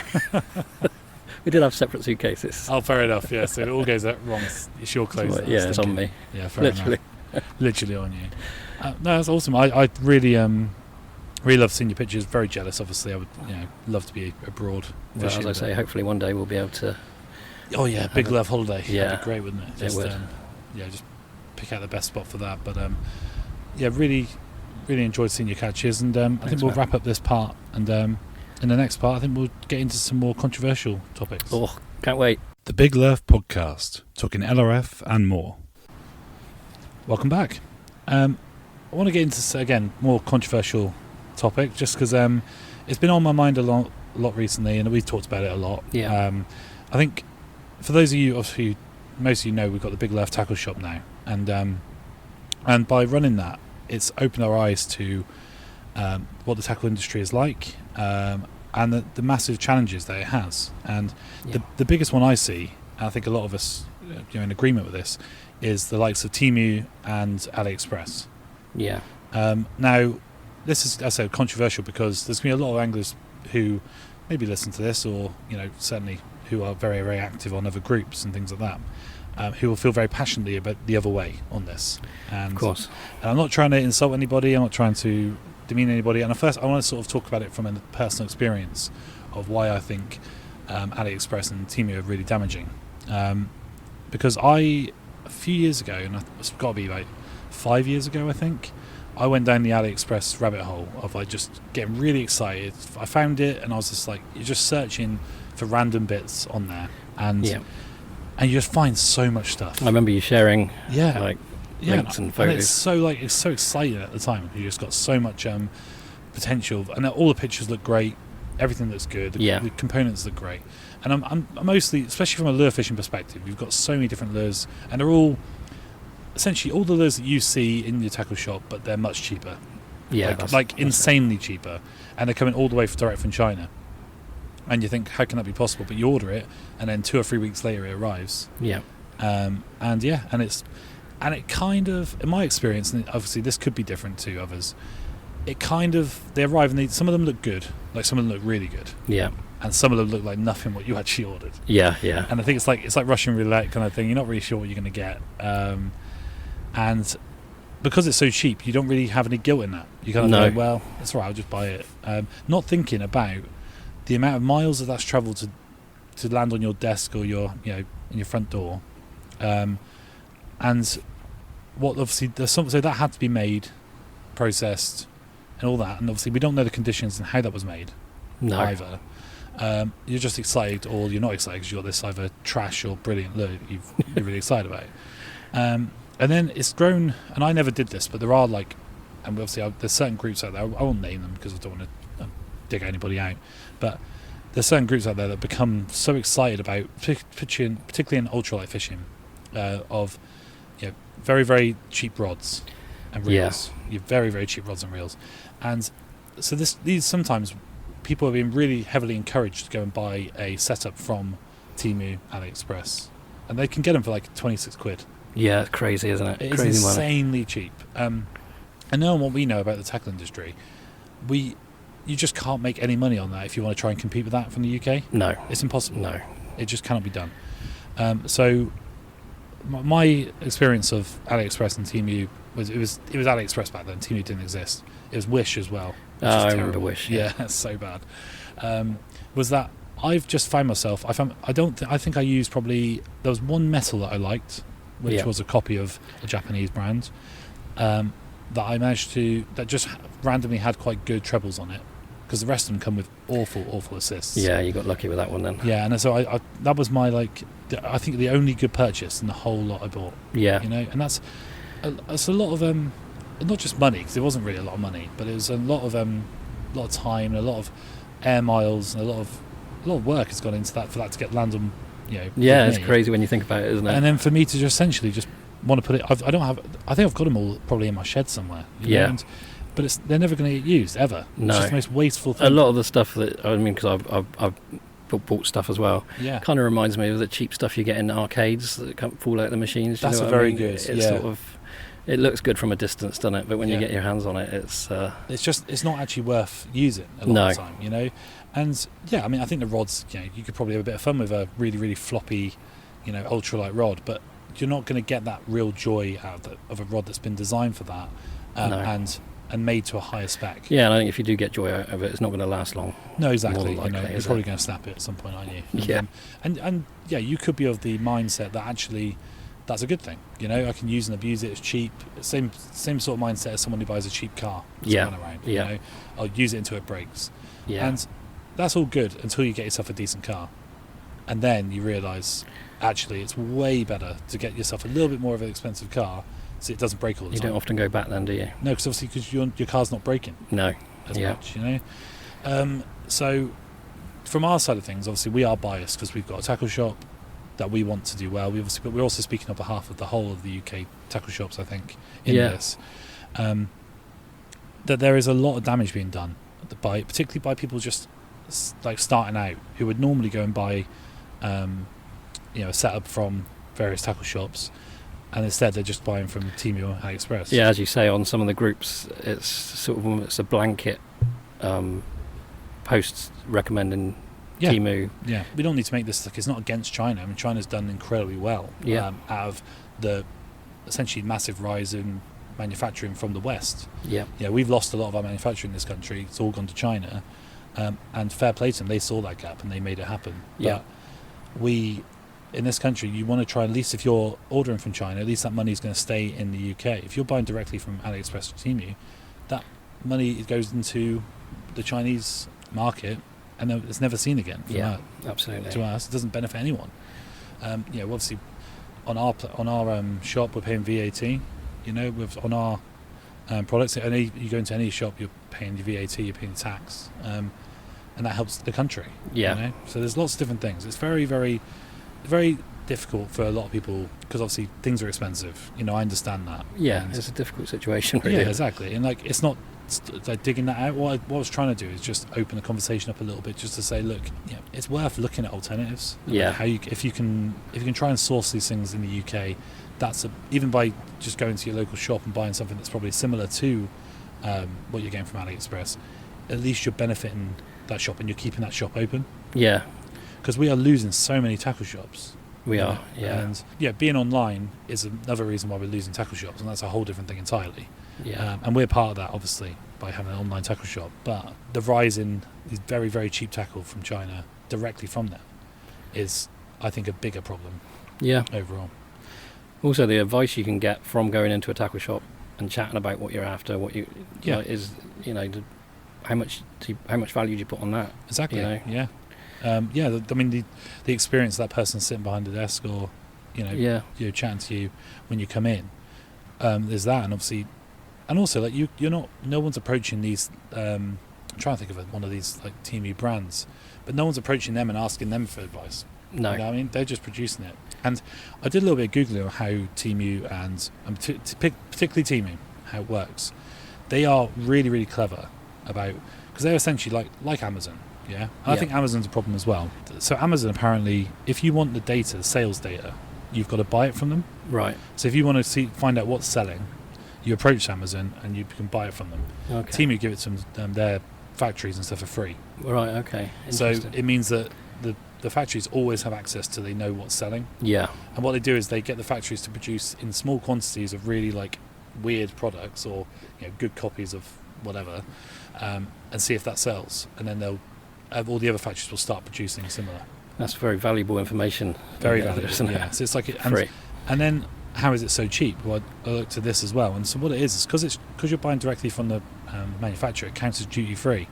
We did have separate suitcases. Oh, fair enough. Yeah, so it all goes wrong. It's your clothes. Well, yeah, it's on me. Yeah, fair Literally. enough. Literally on you. No, that's awesome. I really love seeing your pictures. Very jealous, obviously. I would love to be abroad fishing. Well, as I say, hopefully one day we'll be able to. Oh yeah, big Lerf holiday. Yeah, that'd be great, wouldn't it? It would. Just pick out the best spot for that. But really enjoyed seeing your catches, and I think we'll wrap up this part, and in the next part I think we'll get into some more controversial topics. Oh, can't wait. The Big Lerf podcast, talking LRF and more. Welcome back. I want to get into again more controversial topic, just because it's been on my mind a lot recently, and we've talked about it a lot. Yeah. I think for those of you, obviously most of you know, we've got the Big Lerf tackle shop now, and by running that, it's opened our eyes to what the tackle industry is like, and the massive challenges that it has. And the biggest one I see, and I think a lot of us are in agreement with this, is the likes of Temu and AliExpress. Yeah. Now, this is, as I said, controversial because there's going to be a lot of anglers who maybe listen to this, or certainly who are very, very active on other groups and things like that, who will feel very passionately about the other way on this. And, of course. And I'm not trying to insult anybody. I'm not trying to demean anybody. And first, I want to sort of talk about it from a personal experience of why I think AliExpress and Temu are really damaging. Because a few years ago, and it's got to be like 5 years ago, I think, I went down the AliExpress rabbit hole of like just getting really excited. I found it, and I was just like, you're just searching for random bits on there, and you just find so much stuff. I remember you sharing links and photos. And it's so exciting at the time. You just got so much potential, and all the pictures look great. Everything looks good. The components look great. And I'm mostly, especially from a lure fishing perspective, you've got so many different lures, and they're all essentially all the lures that you see in your tackle shop, but they're much cheaper. Yeah, like insanely cheaper, and they're coming all the way direct from China. And you think, how can that be possible? But you order it, and then 2 or 3 weeks later it arrives. Yeah. And it kind of, in my experience, and obviously this could be different to others, they arrive and some of them look good, like some of them look really good. Yeah. And some of them look like nothing what you actually ordered. Yeah, yeah. And I think it's like Russian roulette kind of thing. You're not really sure what you're going to get. And because it's so cheap, you don't really have any guilt in that. You kind of go, well, it's all right, I'll just buy it. Not thinking about the amount of miles that's travelled to land on your desk or your in your front door, and what obviously so that had to be made, processed, and all that. And obviously we don't know the conditions and how that was made either. You're just excited, or you're not excited because you've got this either trash or brilliant lure you're really excited about. And then it's grown, and I never did this, but there are and obviously there's certain groups out there, I won't name them because I don't want to dig anybody out, but there's certain groups out there that become so excited about, particularly in ultralight fishing, of very, very cheap rods and reels. Yeah. Very, very cheap rods and reels. And so these sometimes people are being really heavily encouraged to go and buy a setup from Temu, AliExpress, and they can get them for like 26 quid. Yeah, it's crazy, isn't it? It's crazy insanely money. Cheap. And knowing what we know about the tackle industry, you just can't make any money on that if you want to try and compete with that from the UK. No. It's impossible. No. It just cannot be done. So my experience of AliExpress and Temu was AliExpress back then. Temu didn't exist. It was Wish as well. I remember Wish. Yeah, it's so bad. Was that I've just found myself. I think I used probably. There was one metal that I liked, which was a copy of a Japanese brand. That I managed to. That just randomly had quite good trebles on it, because the rest of them come with awful assists. Yeah, you got lucky with that one then. Yeah, and so I that was my I think the only good purchase in the whole lot I bought. Yeah. And that's a lot of not just money, because it wasn't really a lot of money, but it was a lot of time and a lot of air miles and a lot of work has gone into that for that to get land on. Yeah, it's crazy when you think about it, isn't it? And then for me to just essentially just want to put it, I think I've got them all probably in my shed somewhere. But they're never going to get used ever. No. It's just the most wasteful thing. A lot of the stuff because I've bought stuff as well. Yeah. Kind of reminds me of the cheap stuff you get in arcades that can't fall out of the machines. That's very good. It's sort of, it looks good from a distance, doesn't it? But when you get your hands on it, it's not actually worth using a lot of the time, And I mean, I think the rods, you could probably have a bit of fun with a really, really floppy, ultralight rod, but you're not going to get that real joy out of a rod that's been designed for that, and made to a higher spec. Yeah, and I think if you do get joy out of it, it's not going to last long. No, exactly. Likely, you're probably going to snap it at some point, aren't you? Yeah. And you could be of the mindset that actually that's a good thing. I can use and abuse it. It's cheap. Same sort of mindset as someone who buys a cheap car. Around, I'll use it until it breaks. Yeah. And that's all good until you get yourself a decent car, and then you realise actually it's way better to get yourself a little bit more of an expensive car, so it doesn't break all the time. You don't often go back then, do you? No, because obviously your car's not breaking. No. As much, So from our side of things, obviously we are biased because we've got a tackle shop that we want to do well. But we're also speaking on behalf of the whole of the UK tackle shops, I think, in this. That there is a lot of damage being done particularly by people just starting out, who would normally go and buy a setup from various tackle shops, and instead they're just buying from Temu or AliExpress. Yeah, as you say, on some of the groups, it's a blanket posts recommending Temu. Yeah, we don't need to make this it's not against China. I mean, China's done incredibly well out of the essentially massive rise in manufacturing from the West. Yeah, we've lost a lot of our manufacturing in this country. It's all gone to China, and fair play to them. They saw that gap and they made it happen. Yeah. But we, in this country, you want to try, at least if you're ordering from China, at least that money is going to stay in the UK. If you're buying directly from AliExpress or Temu, that money goes into the Chinese market, and it's never seen again. Absolutely. To us, it doesn't benefit anyone. Obviously, on our shop, we're paying VAT. On our products, you go into any shop, you're paying your VAT, you're paying tax, and that helps the country. Yeah. So there's lots of different things. It's very, very, very difficult for a lot of people because obviously things are expensive. I understand that. Yeah, it's a difficult situation, really. Yeah, exactly. And it's not digging that out. What I was trying to do is just open the conversation up a little bit, just to say, look, it's worth looking at alternatives. Yeah. If you can try and source these things in the UK, even by just going to your local shop and buying something that's probably similar to what you're getting from AliExpress, at least you're benefiting that shop and you're keeping that shop open. Yeah. Because we are losing so many tackle shops. We are, yeah. And being online is another reason why we're losing tackle shops, and that's a whole different thing entirely. Yeah. And we're part of that, obviously, by having an online tackle shop. But the rise in these very, very cheap tackle from China directly from them is, I think, a bigger problem. Yeah. Overall. Also, the advice you can get from going into a tackle shop and chatting about what you're after, is how much value do you put on that? Exactly. Yeah. The experience of that person sitting behind the desk, or chatting to you when you come in. There's that, and obviously, and also you're not. No one's approaching these. I'm trying to think of one of these Temu brands, but no one's approaching them and asking them for advice. No. They're just producing it. And I did a little bit of Googling on how Temu and particularly Temu, how it works. They are really, really clever about, because they're essentially like Amazon. Yeah, and I think Amazon's a problem as well. So Amazon, apparently, if you want the data, the sales data, you've got to buy it from them. Right. So if you want to find out what's selling, you approach Amazon and you can buy it from them. Okay. Temu give it to their factories and stuff for free. Right. Okay. So it means that the factories always have access to, they know what's selling. Yeah. And what they do is they get the factories to produce in small quantities of really weird products, or good copies of whatever, and see if that sells. And then they'll all the other factories will start producing similar. That's very valuable information. Very valuable, isn't it? yeah. So it's like free. And then how is it so cheap? Well, I looked at this as well, and so what it is because you're buying directly from the manufacturer, it counts as duty free,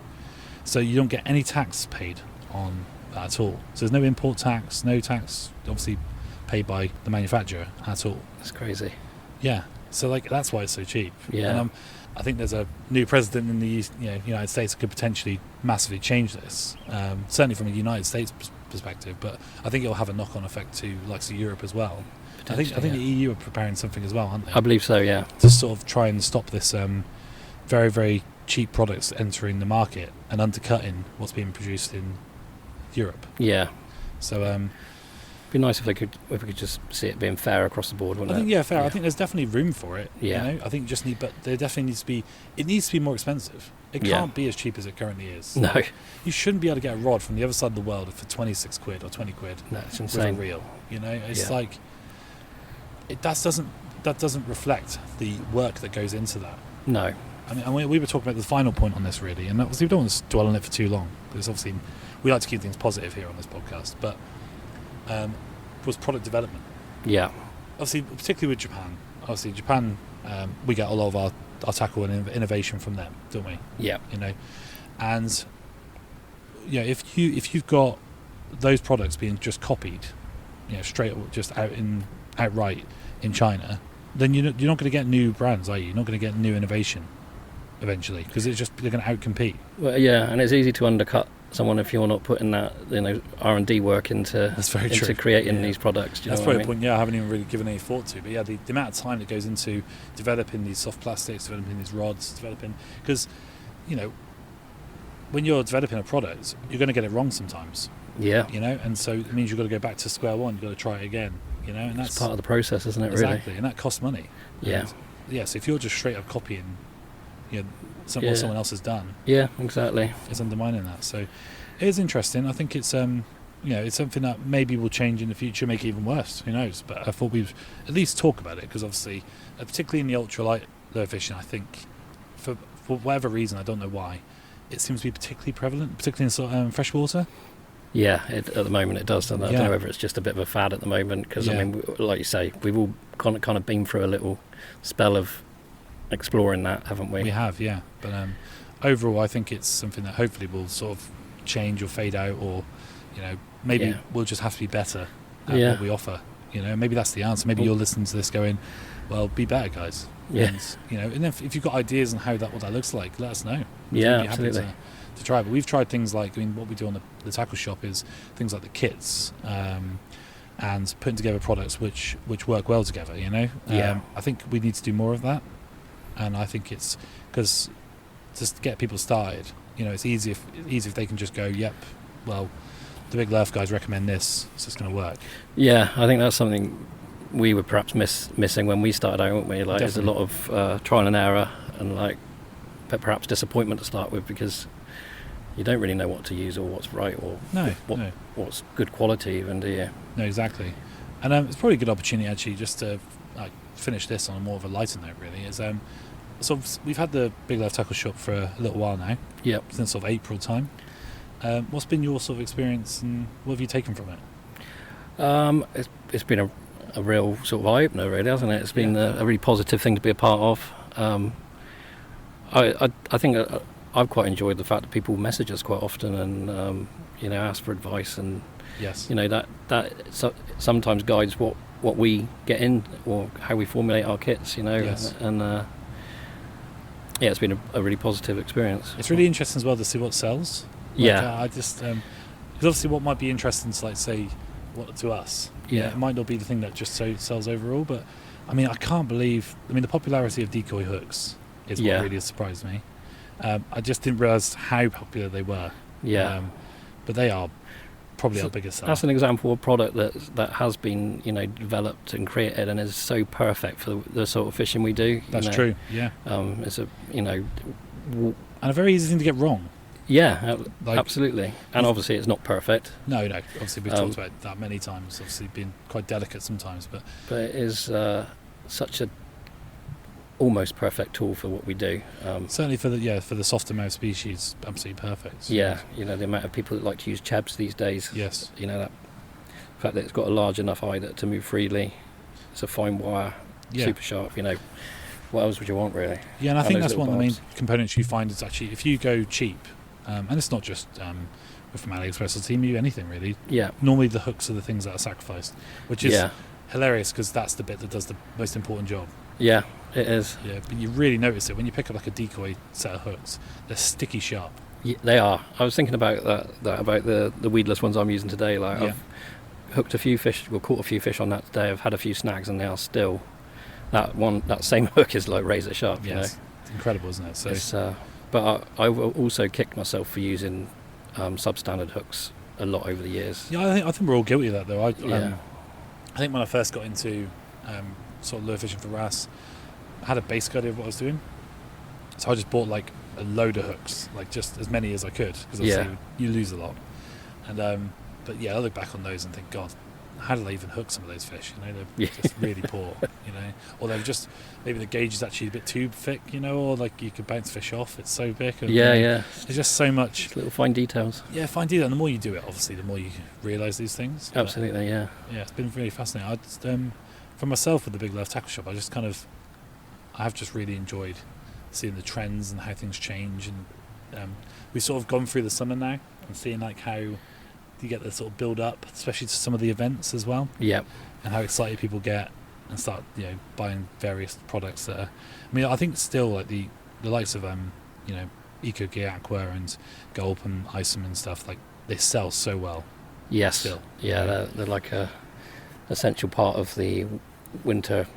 so you don't get any tax paid on that at all. So there's no import tax, no tax obviously paid by the manufacturer at all. That's crazy. Yeah. So like that's why it's so cheap. Yeah. And I think there's a new president in the United States that could potentially massively change this. Certainly from a United States perspective, but I think it'll have a knock-on effect to likes of Europe as well. I think the EU are preparing something as well, aren't they? I believe so, yeah. To sort of try and stop this very, very cheap products entering the market and undercutting what's being produced in Europe. Yeah. So it'd be nice if we could just see it being fair across the board, wouldn't it? I think fair. Yeah. I think there's definitely room for it. Yeah. You know? I think but there definitely needs to be more expensive. It can't be as cheap as it currently is. No. You shouldn't be able to get a rod from the other side of the world for 26 quid or 20 quid. No, it's insane. With a reel. You know, it's like that doesn't reflect the work that goes into that. No. I mean, and we were talking about the final point on this really, and obviously we don't want to dwell on it for too long because obviously we like to keep things positive here on this podcast. But was product development. Yeah. Obviously, particularly with Japan. Obviously, Japan, we get a lot of our tackle and innovation from them, don't we? Yeah. You know, and if you've got those products being just copied, outright in China, then you're not going to get new brands, are you? You're not going to get new innovation eventually because they're going to outcompete. Well, yeah, and it's easy to undercut someone if you're not putting that R&D work into creating these products. That's probably a point. Yeah, I haven't even really given any thought to. But yeah, the amount of time that goes into developing these soft plastics, developing these rods, because when you're developing a product, you're going to get it wrong sometimes. Yeah. And so it means you've got to go back to square one. You've got to try it again. And that's part of the process, isn't it? Exactly, really? And that costs money. Yeah. So if you're just straight up copying, what someone else has done. Yeah, exactly. It's undermining that. So it is interesting. I think it's it's something that maybe will change in the future, make it even worse. Who knows? But I thought we'd at least talk about it because obviously, particularly in the ultralight lure fishing, I think for whatever reason, I don't know why, it seems to be particularly prevalent, particularly in freshwater. Yeah, at the moment it does. I don't know whether it's just a bit of a fad at the moment because I mean, like you say, we've all kind of been through a little spell of exploring that, haven't we? We have, yeah. But overall, I think it's something that hopefully will sort of change or fade out, or maybe we'll just have to be better at what we offer. Maybe that's the answer. Maybe you're listening to this going, well, be better, guys. Yeah. And and if you've got ideas on what that looks like, let us know. Yeah, absolutely. To try, but we've tried things like, what we do on the tackle shop is things like the kits, and putting together products which work well together. I think we need to do more of that, and I think it's because just to get people started, it's easy if they can just go, yep, well, the Big Lerf guys recommend this, so it's going to work. Yeah, I think that's something we were perhaps missing when we started out, weren't we? Like, there's a lot of trial and error, and perhaps disappointment to start with because you don't really know what to use or what's right or what's good quality even, do you? No, exactly. And it's probably a good opportunity actually just to finish this on a more of a lighter note really. So we've had the Big Lerf tackle shop for a little while now. Yep. Since sort of April time. What's been your sort of experience and what have you taken from it? It's been a real sort of eye-opener really, hasn't it? It's been a really positive thing to be a part of. I think I've quite enjoyed the fact that people message us quite often and ask for advice, and that sometimes guides what we get in or how we formulate our kits. And it's been a really positive experience. It's really interesting as well to see what sells. I just because obviously what might be interesting to say what to us. It might not be the thing that just sells overall, but I mean I can't believe the popularity of decoy hooks is what really has surprised me. I just didn't realise how popular they were. But they are probably our biggest seller. That's an example of a product that has been developed and created and is so perfect for the sort of fishing we do. That's true. It's and a very easy thing to get wrong. Yeah, absolutely. And obviously it's not perfect. No. Obviously we've talked about that many times. Obviously being quite delicate sometimes, but it is such a almost perfect tool for what we do. Certainly for the softer mouth species, absolutely perfect. Yeah, you know, the amount of people that like to use chabs these days. Yes. You know, that fact that it's got a large enough eye to move freely. It's a fine wire, super sharp. You know, what else would you want really? Yeah, and I think that's one of the main components you find is actually if you go cheap, and it's not just from AliExpress or Temu, anything really. Yeah. Normally the hooks are the things that are sacrificed, which is hilarious because that's the bit that does the most important job. Yeah, it is. Yeah, but you really notice it when you pick up like a decoy set of hooks. They're sticky sharp. Yeah, they are. I was thinking about that about the weedless ones I'm using today. Like I've hooked a few fish, caught a few fish on that today. I've had a few snags, and they are still that same hook is like razor sharp. Yes, you know? It's incredible, isn't it? So, it's, but I will also kicked myself for using substandard hooks a lot over the years. Yeah, I think we're all guilty of that though. I think when I first got into sort of lure fishing for Wrasse, I had a basic idea of what I was doing, so I just bought like a load of hooks, like just as many as I could, because obviously you lose a lot. And but yeah, I look back on those and think, God, how did I even hook some of those fish? You know, they're just really poor. You know, or they're just maybe the gauge is actually a bit too thick. You know, or like you could bounce fish off. It's so big. And, there's just so much. Just little fine details. Yeah, fine detail. And the more you do it, obviously, the more you realise these things. Absolutely, yeah, it's been really fascinating. I just, for myself with the Big Lerf tackle shop, I have just really enjoyed seeing the trends and how things change, and we've sort of gone through the summer now and seeing like how you get the sort of build up, especially to some of the events as well. Yeah. And how excited people get and start, buying various products that are, I mean, I think still like the likes of Eco Gear Aqua and Gulp and Isom and stuff, like they sell so well. Yes. Still. Yeah, they're like a essential part of the winter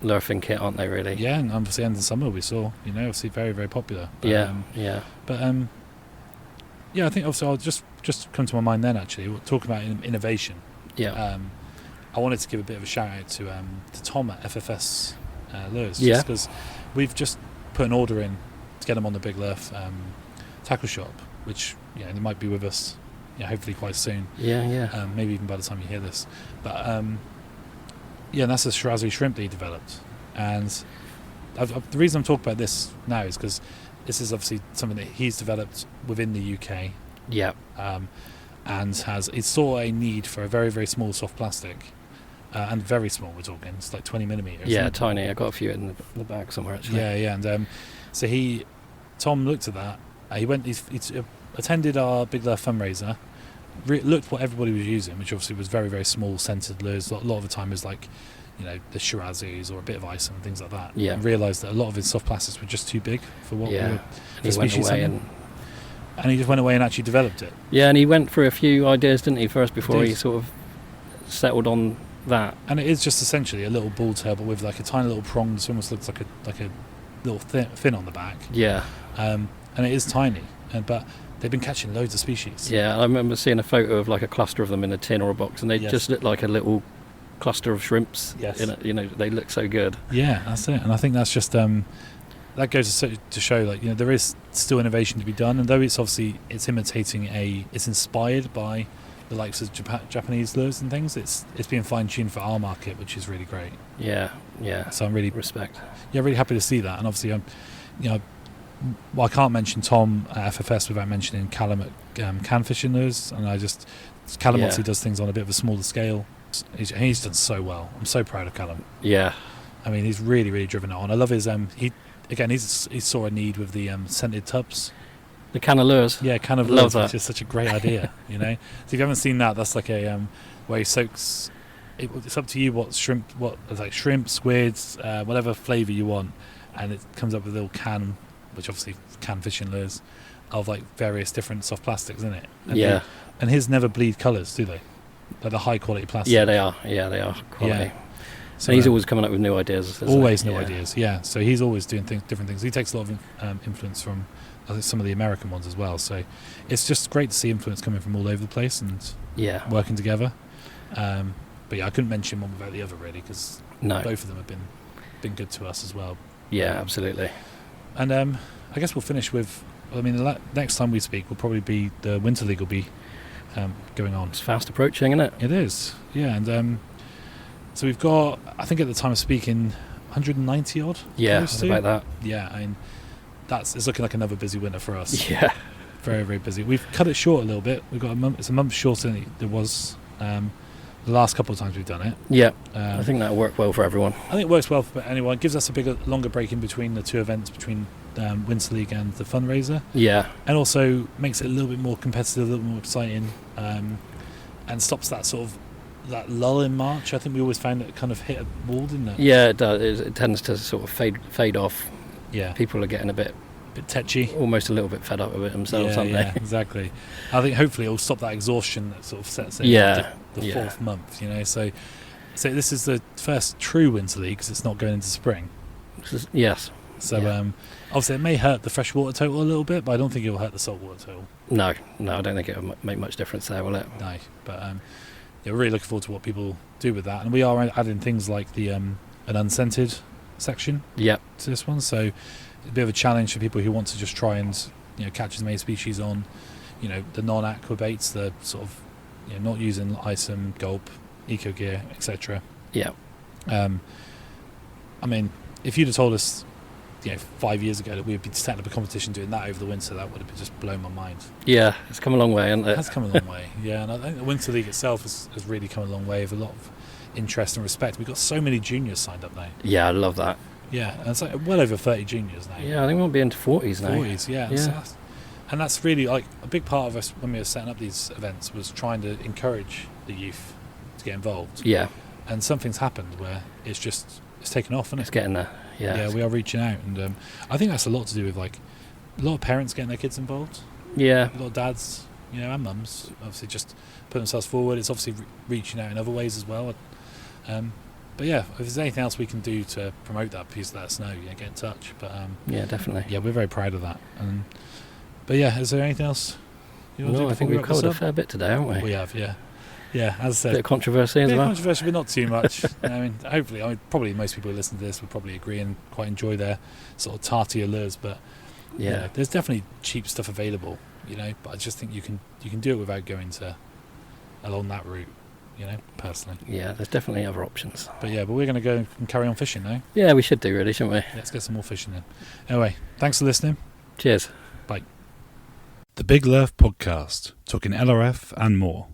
lurfing kit, aren't they really? Yeah, and obviously end of summer we saw, obviously very, very popular. But, But I think obviously I'll just come to my mind then actually, we're talking about innovation. Yeah. I wanted to give a bit of a shout out to Tom at FFS Lures. Yeah. Because we've just put an order in to get them on the Big Lerf tackle shop, which they might be with us hopefully quite soon. Yeah. Maybe even by the time you hear this. But and that's a Shirazi shrimp that he developed. And the reason I'm talking about this now is because this is obviously something that he's developed within the UK. Yeah. And he saw a need for a very, very small soft plastic. And very small, we're talking. It's like 20 millimetres. Yeah, tiny. I got a few in the bag somewhere actually. Yeah. And so Tom looked at that. He attended our Big Lerf fundraiser, looked what everybody was using, which obviously was very, very small centered lures. A lot of the time is like, the Shirazis or a bit of ice and things like that. Yeah. And realised that a lot of his soft plastics were just too big for what we were. And he went away and he just went away and actually developed it. Yeah, and he went through a few ideas, didn't he, first before he sort of settled on that. And it is just essentially a little bull tail, but with like a tiny little prong. It almost looks like a little fin on the back. Yeah. And it is tiny, but they've been catching loads of species. Yeah, I remember seeing a photo of like a cluster of them in a tin or a box, and they just look like a little cluster of shrimps. Yes. They look so good. Yeah, that's it. And I think that's just that goes to show like there is still innovation to be done, and though it's inspired by the likes of Japanese lures and things, it's being fine-tuned for our market, which is really great. Yeah. So I'm really really happy to see that. And obviously I can't mention Tom at FFS without mentioning Callum at Can Fishing Lures, and Callum obviously does things on a bit of a smaller scale. He's done so well. I'm so proud of Callum. Yeah. I mean, he's really, really driven it on. I love his he saw a need with the scented tubs. The can of lures. Yeah, can of lures, which is such a great idea. So if you haven't seen that, that's like a where he soaks. It's up to you what shrimp, squids, whatever flavour you want, and it comes up with a little can, which obviously Can Fishing Lures, of like various different soft plastics in it. And and his never bleed colours, do they? Like the high quality plastic. Yeah, they are. Quality. Yeah. So he's always coming up with new ideas. Always new ideas. Yeah. So he's always doing different things. He takes a lot of influence from some of the American ones as well. So it's just great to see influence coming from all over the place and working together. But I couldn't mention one without the other really, because both of them have been good to us as well. Yeah, absolutely. And I guess we'll finish with. I mean, the next time we speak will probably be the Winter League will be going on. It's fast approaching, isn't it? It is. Yeah, and so we've got. I think at the time of speaking, 190 odd. Yeah, about that. Yeah, I mean, it's looking like another busy winter for us. Yeah. Very, very busy. We've cut it short a little bit. We've got it's a month shorter than it was the last couple of times we've done it. Yeah, I think that'll work well for everyone. I think it works well for anyone. It gives us a longer break in between the two events, between Winter League and the fundraiser. Yeah. And also makes it a little bit more competitive, a little more exciting, and stops that sort of that lull in March. I think we always found it kind of hit a wall, didn't it? Yeah, it does. It tends to sort of fade off. Yeah. People are getting a bit tetchy, almost a little bit fed up with it themselves, aren't they? Yeah, exactly. I think hopefully it'll stop that exhaustion that sort of sets in the fourth month. So this is the first true Winter League because it's not going into spring. Yes. So obviously it may hurt the freshwater total a little bit, but I don't think it will hurt the saltwater total. No, I don't think it'll make much difference there, will it? No, but we're really looking forward to what people do with that, and we are adding things like the an unscented section to this one. So it's a bit of a challenge for people who want to just try and catch as many species on the non-aqua baits, the sort of not using ISOM, gulp, eco gear, etc. Yeah. I mean, if you'd have told us 5 years ago that we'd be setting up a competition doing that over the winter, that would have just blown my mind. Yeah, it's come a long way, hasn't it? It has come a long way, yeah. And I think the Winter League itself has really come a long way with a lot of interest and respect. We've got so many juniors signed up now. Yeah, I love that. Yeah, and it's like well over 30 juniors now. Yeah, I think we'll be into 40s now. 40s, yeah. And that's really like a big part of us when we were setting up these events was trying to encourage the youth to get involved. Yeah. And something's happened where it's taken off, isn't it? It's getting there. Yeah, we are reaching out, and I think that's a lot to do with like a lot of parents getting their kids involved. Yeah, a lot of dads, and mums obviously just put themselves forward. It's obviously reaching out in other ways as well. But yeah, if there's anything else we can do to promote that, please let us know. Get in touch. But yeah, definitely. Yeah, we're very proud of that. But yeah, is there anything else? No, I think we've covered a fair bit today, haven't we? We have, yeah. Yeah, as I said, bit of controversy as well. Controversy, but not too much. Hopefully, probably most people who listen to this would probably agree and quite enjoy their sort of tarty lures. But yeah, there's definitely cheap stuff available, But I just think you can do it without going along that route, personally. Yeah, there's definitely other options. But we're going to go and carry on fishing now. Yeah, we should do really, shouldn't we? Let's get some more fishing in. Anyway, thanks for listening. Cheers. Bye. The Big Lerf Podcast, talking LRF and more.